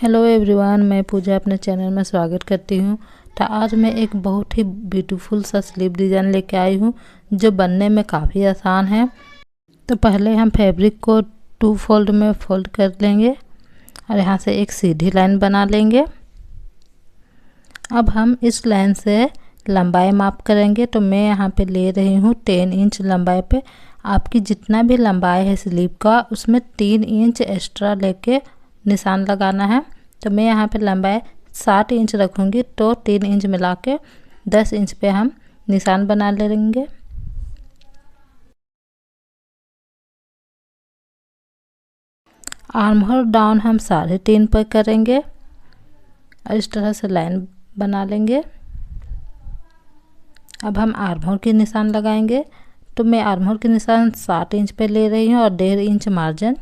Hello everyone, मैं पूजा अपने channel में स्वागत करती हूँ। तो आज मैं एक बहुत ही ब्यूटीफुल सा स्लीव डिज़ाइन लेके आई हूँ जो बनने में काफ़ी आसान है। तो पहले हम फैब्रिक को 2 फोल्ड में फोल्ड कर लेंगे और यहाँ से एक सीधी लाइन बना लेंगे। अब हम इस लाइन से लंबाई माप करेंगे। तो मैं यहाँ पे ले रही हूँ 10 इंच लंबाई पे। आपकी जितना भी लंबाई है स्लीव का उसमें 3 इंच एक्स्ट्रा लेके निशान लगाना है। तो मैं यहाँ पे लंबाई 60 इंच रखूँगी, तो 3 इंच मिला के 10 इंच पे हम निशान बना लेंगे। आर्म होल डाउन हम 3.5 पर करेंगे और इस तरह से लाइन बना लेंगे। अब हम आर्म होल के निशान लगाएंगे। तो मैं आर्म होल के निशान 60 इंच पे ले रही हूँ और 1.5 इंच मार्जिन,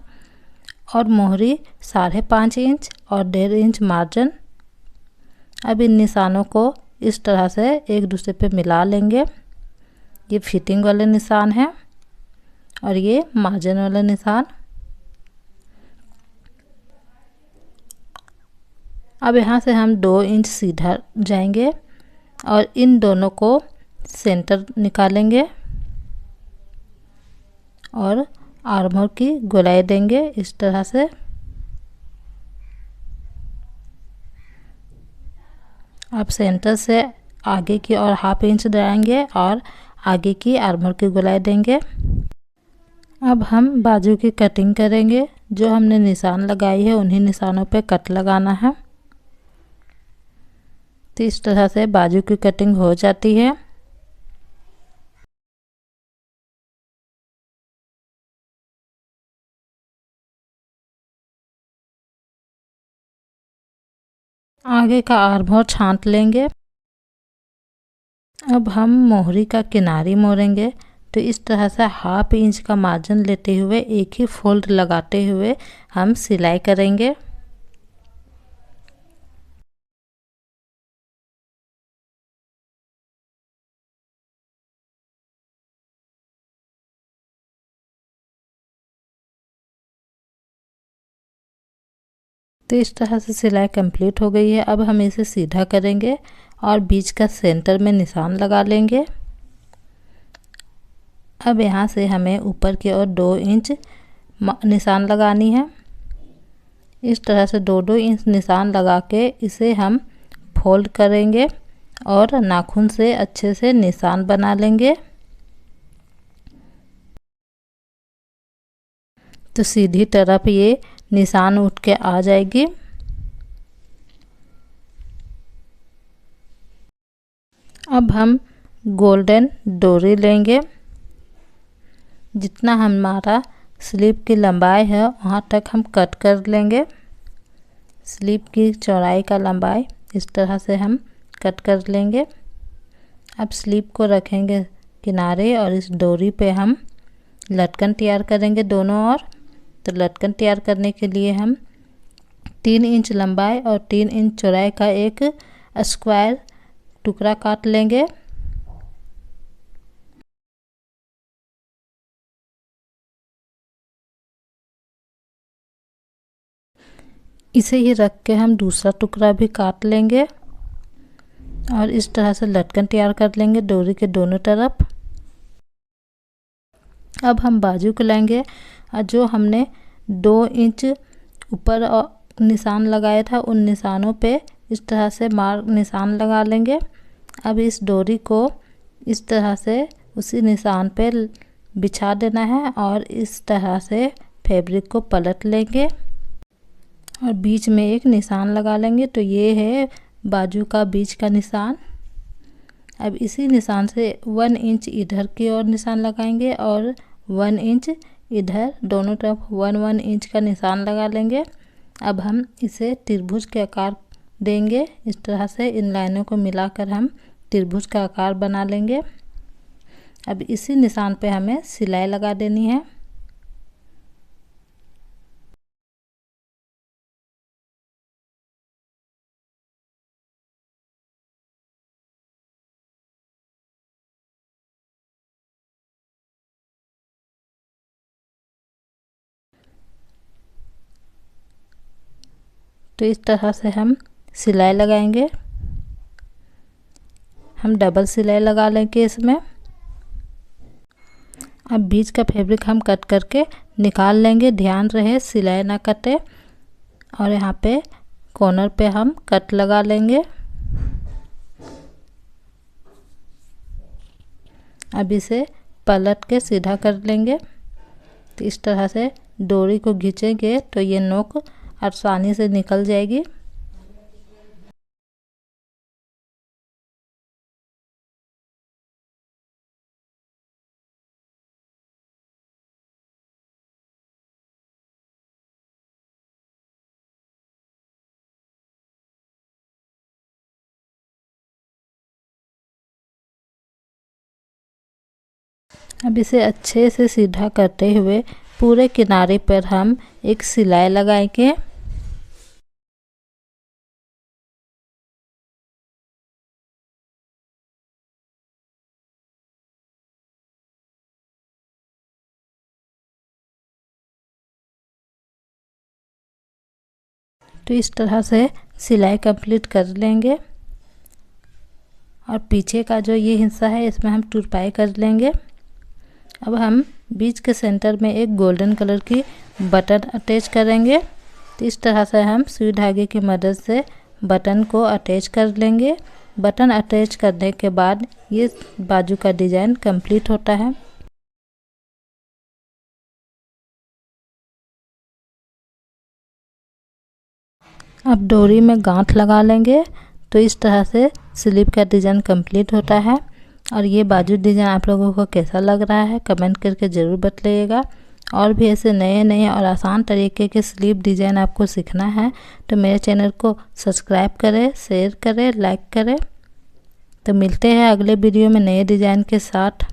और मोहरी 5.5 इंच और 1.5 इंच मार्जिन। अब इन निशानों को इस तरह से एक दूसरे पे मिला लेंगे। ये फिटिंग वाले निशान है और ये मार्जिन वाला निशान। अब यहाँ से हम 2 इंच सीधा जाएंगे और इन दोनों को सेंटर निकालेंगे और आर्म होल की गोलाई देंगे इस तरह से। अब सेंटर से आगे की ओर 1/2 इंच जाएंगे और आगे की आर्म होल की गोलाई देंगे। अब हम बाजू की कटिंग करेंगे। जो हमने निशान लगाई है उन्हीं निशानों पे कट लगाना है। तो इस तरह से बाजू की कटिंग हो जाती है। आगे का आर्म होल छांट लेंगे। अब हम मोहरी का किनारी मोड़ेंगे। तो इस तरह से 1/2 इंच का मार्जिन लेते हुए एक ही फोल्ड लगाते हुए हम सिलाई करेंगे। तो इस तरह से सिलाई कंप्लीट हो गई है। अब हम इसे सीधा करेंगे और बीच का सेंटर में निशान लगा लेंगे। अब यहाँ से हमें ऊपर की ओर 2 इंच निशान लगानी है। इस तरह से 2-2 इंच निशान लगा के इसे हम फोल्ड करेंगे और नाखून से अच्छे से निशान बना लेंगे। तो सीधी तरफ ये निशान उठ के आ जाएगी। अब हम गोल्डन डोरी लेंगे। जितना हमारा स्लीव की लंबाई है वहाँ तक हम कट कर लेंगे। स्लीव की चौड़ाई का लंबाई इस तरह से हम कट कर लेंगे। अब स्लीव को रखेंगे किनारे और इस डोरी पे हम लटकन तैयार करेंगे दोनों ओर। तो लटकन तैयार करने के लिए हम 3 इंच लंबाई और 3 इंच चौड़ाई का एक स्क्वायर टुकड़ा काट लेंगे। इसे ही रख के हम दूसरा टुकड़ा भी काट लेंगे और इस तरह से लटकन तैयार कर लेंगे डोरी के दोनों तरफ। अब हम बाजू को लेंगे और जो हमने 2 इंच ऊपर निशान लगाया था उन निशानों पे इस तरह से निशान लगा लेंगे। अब इस डोरी को इस तरह से उसी निशान पे बिछा देना है और इस तरह से फैब्रिक को पलट लेंगे और बीच में एक निशान लगा लेंगे। तो ये है बाजू का बीच का निशान। अब इसी निशान से 1 इंच इधर की ओर निशान लगाएंगे और 1 इंच इधर, दोनों तरफ 1-1 इंच का निशान लगा लेंगे। अब हम इसे त्रिभुज के आकार देंगे। इस तरह से इन लाइनों को मिलाकर हम त्रिभुज का आकार बना लेंगे। अब इसी निशान पे हमें सिलाई लगा देनी है। तो इस तरह से हम सिलाई लगाएंगे। हम डबल सिलाई लगा लेंगे इसमें। अब बीच का फैब्रिक हम कट करके निकाल लेंगे, ध्यान रहे सिलाई ना कटे। और यहाँ पे कॉर्नर पे हम कट लगा लेंगे। अब इसे पलट के सीधा कर लेंगे। तो इस तरह से डोरी को खींचेंगे तो ये नोक आसानी से निकल जाएगी। अब इसे अच्छे से सीधा करते हुए पूरे किनारे पर हम एक सिलाई लगाएंगे। तो इस तरह से सिलाई कंप्लीट कर लेंगे। और पीछे का जो ये हिस्सा है इसमें हम तुरपाई कर लेंगे। अब हम बीच के सेंटर में एक गोल्डन कलर की बटन अटैच करेंगे। तो इस तरह से हम सुई धागे की मदद से बटन को अटैच कर लेंगे। बटन अटैच करने के बाद ये बाजू का डिज़ाइन कंप्लीट होता है। अब डोरी में गांठ लगा लेंगे। तो इस तरह से स्लीव का डिज़ाइन कंप्लीट होता है। और ये बाजू डिज़ाइन आप लोगों को कैसा लग रहा है कमेंट करके ज़रूर बताइएगा। और भी ऐसे नए नए और आसान तरीके के स्लीव डिज़ाइन आपको सीखना है तो मेरे चैनल को सब्सक्राइब करें, शेयर करें, लाइक करें। तो मिलते हैं अगले वीडियो में नए डिज़ाइन के साथ।